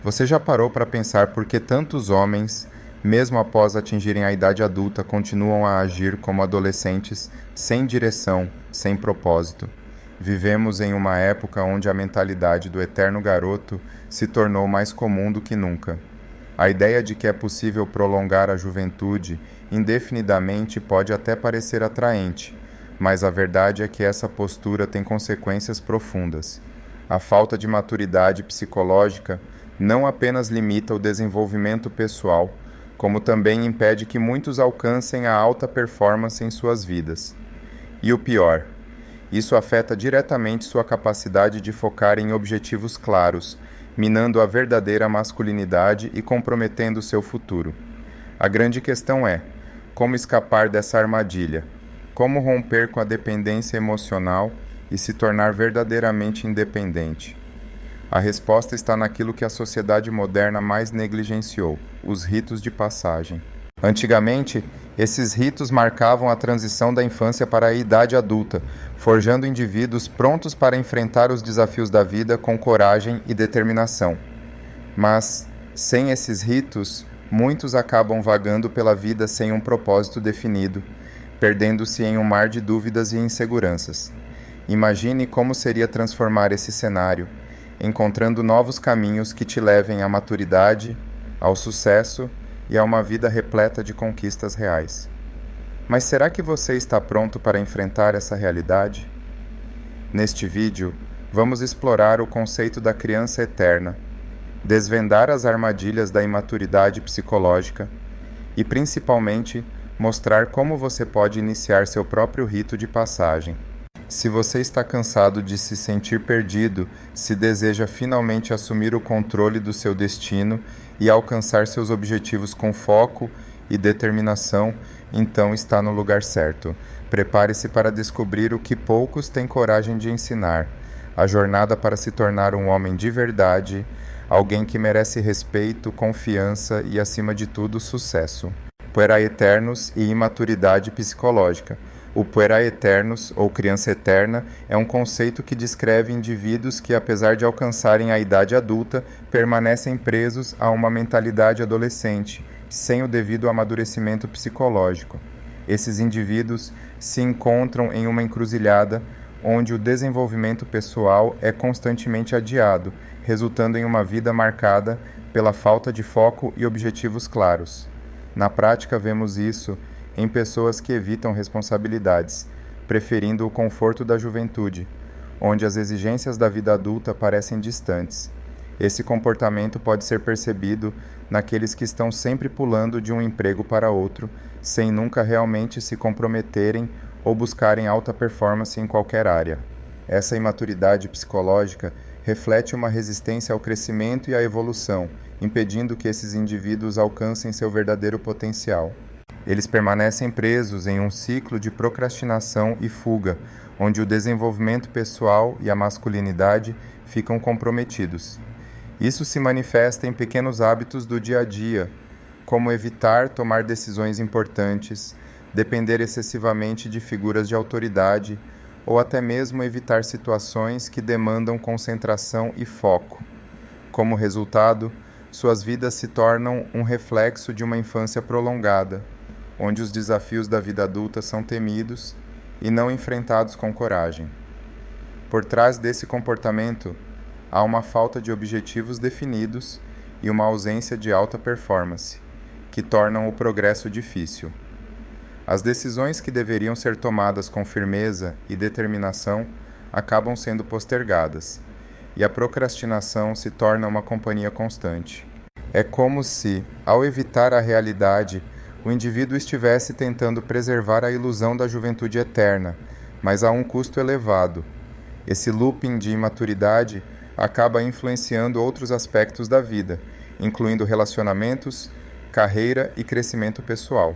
Você já parou para pensar por que tantos homens, mesmo após atingirem a idade adulta, continuam a agir como adolescentes, sem direção, sem propósito? Vivemos em uma época onde a mentalidade do eterno garoto se tornou mais comum do que nunca. A ideia de que é possível prolongar a juventude indefinidamente pode até parecer atraente, mas a verdade é que essa postura tem consequências profundas. A falta de maturidade psicológica não apenas limita o desenvolvimento pessoal, como também impede que muitos alcancem a alta performance em suas vidas. E o pior, isso afeta diretamente sua capacidade de focar em objetivos claros, minando a verdadeira masculinidade e comprometendo seu futuro. A grande questão é: como escapar dessa armadilha? Como romper com a dependência emocional e se tornar verdadeiramente independente? A resposta está naquilo que a sociedade moderna mais negligenciou: os ritos de passagem. Antigamente, esses ritos marcavam a transição da infância para a idade adulta, forjando indivíduos prontos para enfrentar os desafios da vida com coragem e determinação. Mas, sem esses ritos, muitos acabam vagando pela vida sem um propósito definido, perdendo-se em um mar de dúvidas e inseguranças. Imagine como seria transformar esse cenário, encontrando novos caminhos que te levem à maturidade, ao sucesso e a uma vida repleta de conquistas reais. Mas será que você está pronto para enfrentar essa realidade? Neste vídeo, vamos explorar o conceito da criança eterna, desvendar as armadilhas da imaturidade psicológica e, principalmente, mostrar como você pode iniciar seu próprio rito de passagem. Se você está cansado de se sentir perdido, se deseja finalmente assumir o controle do seu destino e alcançar seus objetivos com foco e determinação, então está no lugar certo. Prepare-se para descobrir o que poucos têm coragem de ensinar: a jornada para se tornar um homem de verdade, alguém que merece respeito, confiança e, acima de tudo, sucesso. Puera Eternus e imaturidade psicológica. O Puera Eternus, ou criança eterna, é um conceito que descreve indivíduos que, apesar de alcançarem a idade adulta, permanecem presos a uma mentalidade adolescente, sem o devido amadurecimento psicológico. Esses indivíduos se encontram em uma encruzilhada onde o desenvolvimento pessoal é constantemente adiado, resultando em uma vida marcada pela falta de foco e objetivos claros. Na prática, vemos isso em pessoas que evitam responsabilidades, preferindo o conforto da juventude, onde as exigências da vida adulta parecem distantes. Esse comportamento pode ser percebido naqueles que estão sempre pulando de um emprego para outro, sem nunca realmente se comprometerem ou buscarem alta performance em qualquer área. Essa imaturidade psicológica reflete uma resistência ao crescimento e à evolução, impedindo que esses indivíduos alcancem seu verdadeiro potencial. Eles permanecem presos em um ciclo de procrastinação e fuga, onde o desenvolvimento pessoal e a masculinidade ficam comprometidos. Isso se manifesta em pequenos hábitos do dia a dia, como evitar tomar decisões importantes, depender excessivamente de figuras de autoridade ou até mesmo evitar situações que demandam concentração e foco. Como resultado, suas vidas se tornam um reflexo de uma infância prolongada, onde os desafios da vida adulta são temidos e não enfrentados com coragem. Por trás desse comportamento, há uma falta de objetivos definidos e uma ausência de alta performance, que tornam o progresso difícil. As decisões que deveriam ser tomadas com firmeza e determinação acabam sendo postergadas, e a procrastinação se torna uma companhia constante. É como se, ao evitar a realidade, o indivíduo estivesse tentando preservar a ilusão da juventude eterna, mas a um custo elevado. Esse looping de imaturidade acaba influenciando outros aspectos da vida, incluindo relacionamentos, carreira e crescimento pessoal.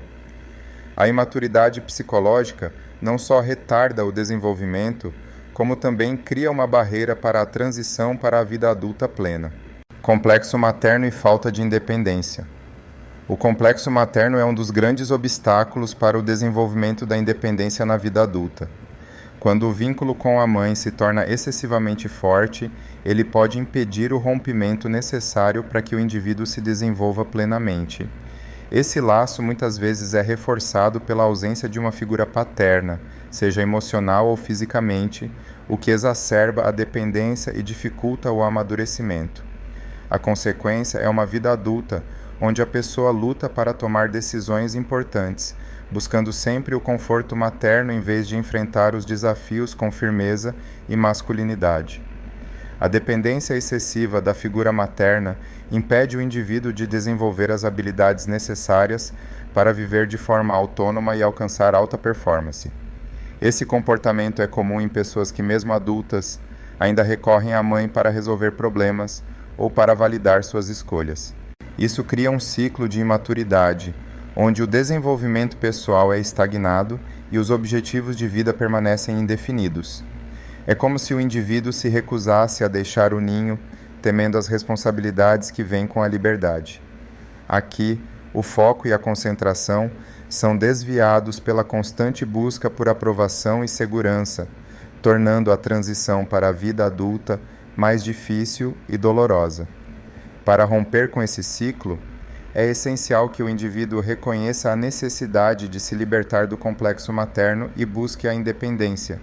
A imaturidade psicológica não só retarda o desenvolvimento, como também cria uma barreira para a transição para a vida adulta plena. Complexo materno e falta de independência. O complexo materno é um dos grandes obstáculos para o desenvolvimento da independência na vida adulta. Quando o vínculo com a mãe se torna excessivamente forte, ele pode impedir o rompimento necessário para que o indivíduo se desenvolva plenamente. Esse laço muitas vezes é reforçado pela ausência de uma figura paterna, seja emocional ou fisicamente, o que exacerba a dependência e dificulta o amadurecimento. A consequência é uma vida adulta, onde a pessoa luta para tomar decisões importantes, buscando sempre o conforto materno em vez de enfrentar os desafios com firmeza e masculinidade. A dependência excessiva da figura materna impede o indivíduo de desenvolver as habilidades necessárias para viver de forma autônoma e alcançar alta performance. Esse comportamento é comum em pessoas que, mesmo adultas, ainda recorrem à mãe para resolver problemas ou para validar suas escolhas. Isso cria um ciclo de imaturidade, onde o desenvolvimento pessoal é estagnado e os objetivos de vida permanecem indefinidos. É como se o indivíduo se recusasse a deixar o ninho, temendo as responsabilidades que vêm com a liberdade. Aqui, o foco e a concentração são desviados pela constante busca por aprovação e segurança, tornando a transição para a vida adulta mais difícil e dolorosa. Para romper com esse ciclo, é essencial que o indivíduo reconheça a necessidade de se libertar do complexo materno e busque a independência.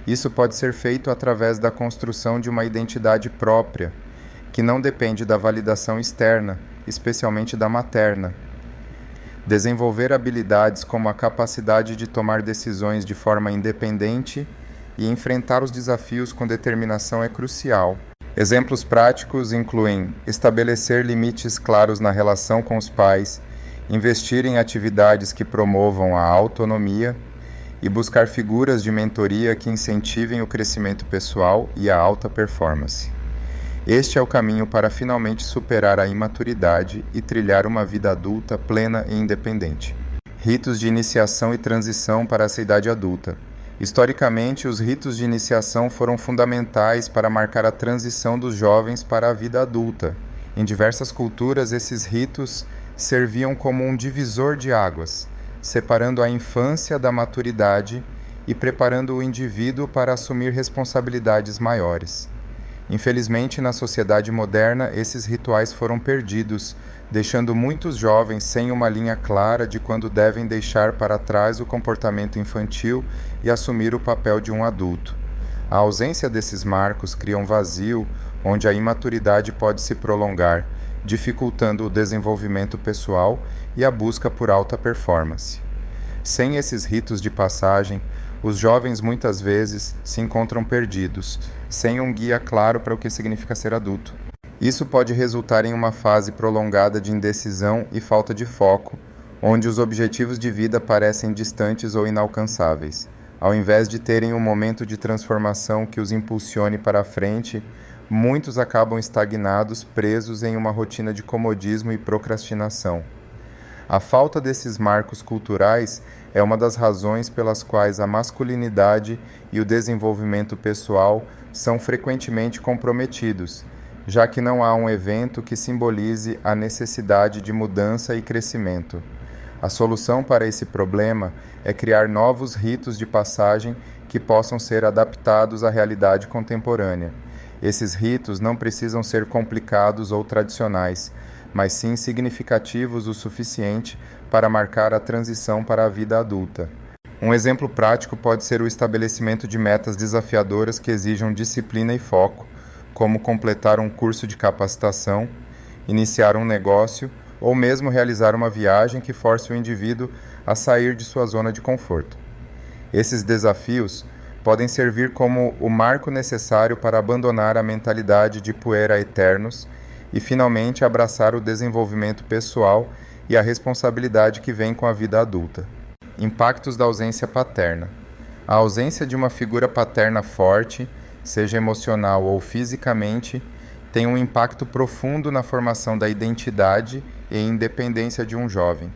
Isso pode ser feito através da construção de uma identidade própria, que não depende da validação externa, especialmente da materna. Desenvolver habilidades como a capacidade de tomar decisões de forma independente e enfrentar os desafios com determinação é crucial. Exemplos práticos incluem estabelecer limites claros na relação com os pais, investir em atividades que promovam a autonomia e buscar figuras de mentoria que incentivem o crescimento pessoal e a alta performance. Este é o caminho para finalmente superar a imaturidade e trilhar uma vida adulta plena e independente. Ritos de iniciação e transição para essa idade adulta. Historicamente, os ritos de iniciação foram fundamentais para marcar a transição dos jovens para a vida adulta. Em diversas culturas, esses ritos serviam como um divisor de águas, separando a infância da maturidade e preparando o indivíduo para assumir responsabilidades maiores. Infelizmente, na sociedade moderna, esses rituais foram perdidos, deixando muitos jovens sem uma linha clara de quando devem deixar para trás o comportamento infantil e assumir o papel de um adulto. A ausência desses marcos cria um vazio onde a imaturidade pode se prolongar, dificultando o desenvolvimento pessoal e a busca por alta performance. Sem esses ritos de passagem, os jovens muitas vezes se encontram perdidos, sem um guia claro para o que significa ser adulto. Isso pode resultar em uma fase prolongada de indecisão e falta de foco, onde os objetivos de vida parecem distantes ou inalcançáveis. Ao invés de terem um momento de transformação que os impulsione para a frente, muitos acabam estagnados, presos em uma rotina de comodismo e procrastinação. A falta desses marcos culturais é uma das razões pelas quais a masculinidade e o desenvolvimento pessoal são frequentemente comprometidos, já que não há um evento que simbolize a necessidade de mudança e crescimento. A solução para esse problema é criar novos ritos de passagem que possam ser adaptados à realidade contemporânea. Esses ritos não precisam ser complicados ou tradicionais, mas sim significativos o suficiente para marcar a transição para a vida adulta. Um exemplo prático pode ser o estabelecimento de metas desafiadoras que exijam disciplina e foco, como completar um curso de capacitação, iniciar um negócio ou mesmo realizar uma viagem que force o indivíduo a sair de sua zona de conforto. Esses desafios podem servir como o marco necessário para abandonar a mentalidade de puera eternos e finalmente abraçar o desenvolvimento pessoal e a responsabilidade que vem com a vida adulta. Impactos da ausência paterna. A ausência de uma figura paterna forte, seja emocional ou fisicamente, tem um impacto profundo na formação da identidade e independência de um jovem.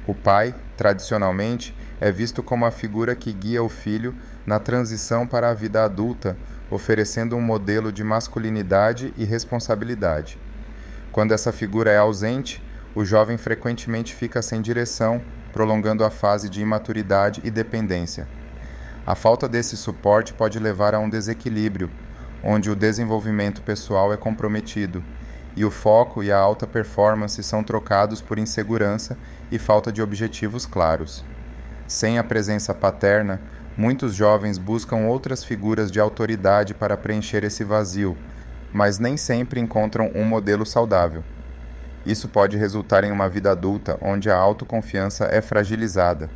O pai, tradicionalmente, é visto como a figura que guia o filho na transição para a vida adulta, oferecendo um modelo de masculinidade e responsabilidade. Quando essa figura é ausente, o jovem frequentemente fica sem direção, prolongando a fase de imaturidade e dependência. A falta desse suporte pode levar a um desequilíbrio, onde o desenvolvimento pessoal é comprometido e o foco e a alta performance são trocados por insegurança e falta de objetivos claros. Sem a presença paterna, muitos jovens buscam outras figuras de autoridade para preencher esse vazio, mas nem sempre encontram um modelo saudável. Isso pode resultar em uma vida adulta onde a autoconfiança é fragilizada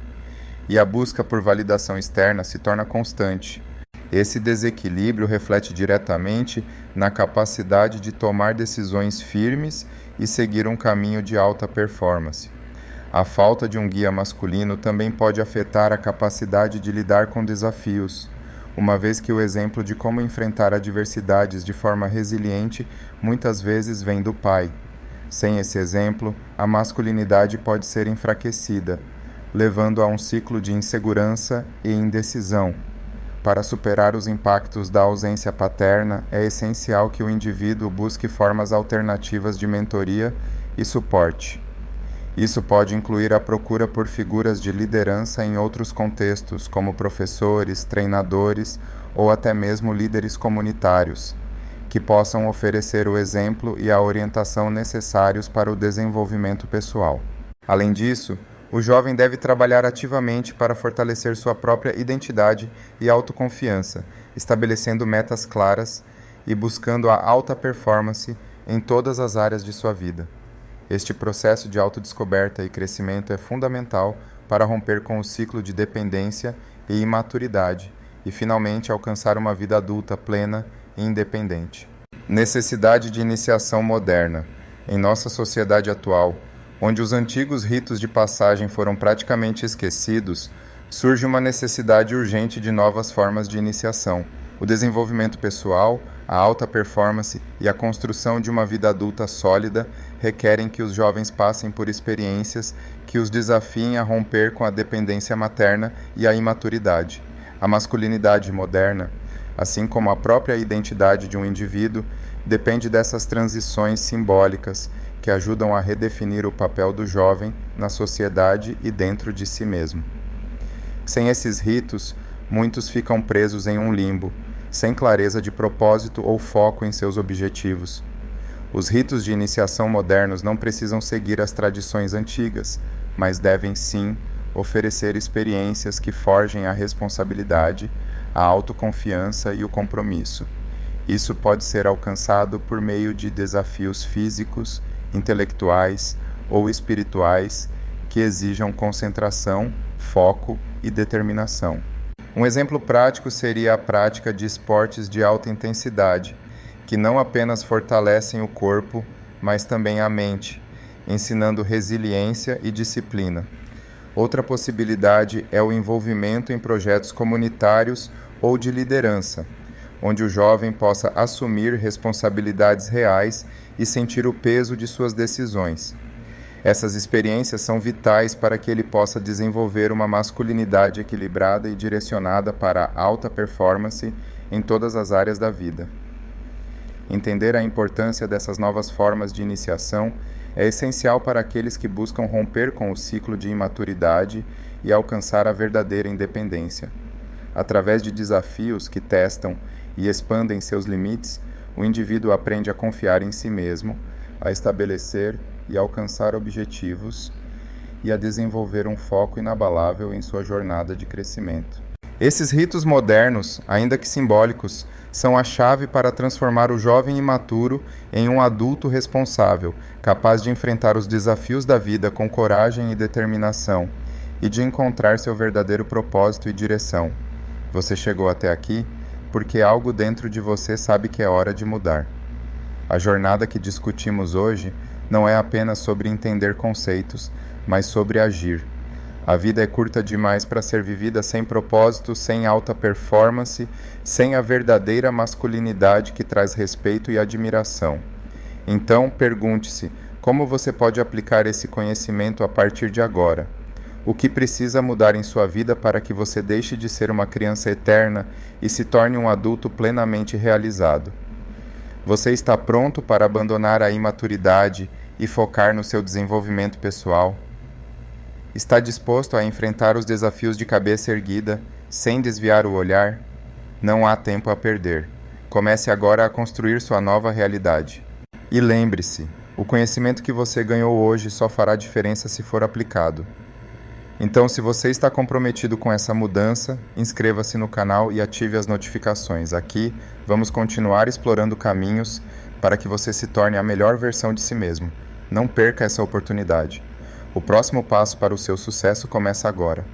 e a busca por validação externa se torna constante. Esse desequilíbrio reflete diretamente na capacidade de tomar decisões firmes e seguir um caminho de alta performance. A falta de um guia masculino também pode afetar a capacidade de lidar com desafios, uma vez que o exemplo de como enfrentar adversidades de forma resiliente muitas vezes vem do pai. Sem esse exemplo, a masculinidade pode ser enfraquecida, levando a um ciclo de insegurança e indecisão. Para superar os impactos da ausência paterna, é essencial que o indivíduo busque formas alternativas de mentoria e suporte. Isso pode incluir a procura por figuras de liderança em outros contextos, como professores, treinadores ou até mesmo líderes comunitários, que possam oferecer o exemplo e a orientação necessários para o desenvolvimento pessoal. Além disso, o jovem deve trabalhar ativamente para fortalecer sua própria identidade e autoconfiança, estabelecendo metas claras e buscando a alta performance em todas as áreas de sua vida. Este processo de autodescoberta e crescimento é fundamental para romper com o ciclo de dependência e imaturidade e finalmente alcançar uma vida adulta plena e independente. Necessidade de iniciação moderna. Em nossa sociedade atual, onde os antigos ritos de passagem foram praticamente esquecidos, surge uma necessidade urgente de novas formas de iniciação. O desenvolvimento pessoal, a alta performance e a construção de uma vida adulta sólida requerem que os jovens passem por experiências que os desafiem a romper com a dependência materna e a imaturidade. A masculinidade moderna, assim como a própria identidade de um indivíduo, depende dessas transições simbólicas que ajudam a redefinir o papel do jovem na sociedade e dentro de si mesmo. Sem esses ritos, muitos ficam presos em um limbo, sem clareza de propósito ou foco em seus objetivos. Os ritos de iniciação modernos não precisam seguir as tradições antigas, mas devem sim oferecer experiências que forjem a responsabilidade, a autoconfiança e o compromisso. Isso pode ser alcançado por meio de desafios físicos, intelectuais ou espirituais que exijam concentração, foco e determinação. Um exemplo prático seria a prática de esportes de alta intensidade, que não apenas fortalecem o corpo, mas também a mente, ensinando resiliência e disciplina. Outra possibilidade é o envolvimento em projetos comunitários ou de liderança, onde o jovem possa assumir responsabilidades reais e sentir o peso de suas decisões. Essas experiências são vitais para que ele possa desenvolver uma masculinidade equilibrada e direcionada para a alta performance em todas as áreas da vida. Entender a importância dessas novas formas de iniciação é essencial para aqueles que buscam romper com o ciclo de imaturidade e alcançar a verdadeira independência. Através de desafios que testam e expandem seus limites, o indivíduo aprende a confiar em si mesmo, a estabelecer e alcançar objetivos e a desenvolver um foco inabalável em sua jornada de crescimento. Esses ritos modernos, ainda que simbólicos, são a chave para transformar o jovem imaturo em um adulto responsável, capaz de enfrentar os desafios da vida com coragem e determinação e de encontrar seu verdadeiro propósito e direção. Você chegou até aqui porque algo dentro de você sabe que é hora de mudar. A jornada que discutimos hoje não é apenas sobre entender conceitos, mas sobre agir. A vida é curta demais para ser vivida sem propósito, sem alta performance, sem a verdadeira masculinidade que traz respeito e admiração. Então, pergunte-se, como você pode aplicar esse conhecimento a partir de agora? O que precisa mudar em sua vida para que você deixe de ser uma criança eterna e se torne um adulto plenamente realizado? Você está pronto para abandonar a imaturidade e focar no seu desenvolvimento pessoal? Está disposto a enfrentar os desafios de cabeça erguida, sem desviar o olhar, não há tempo a perder. Comece agora a construir sua nova realidade. E lembre-se, o conhecimento que você ganhou hoje só fará diferença se for aplicado. Então, se você está comprometido com essa mudança, inscreva-se no canal e ative as notificações. Aqui, vamos continuar explorando caminhos para que você se torne a melhor versão de si mesmo. Não perca essa oportunidade. O próximo passo para o seu sucesso começa agora.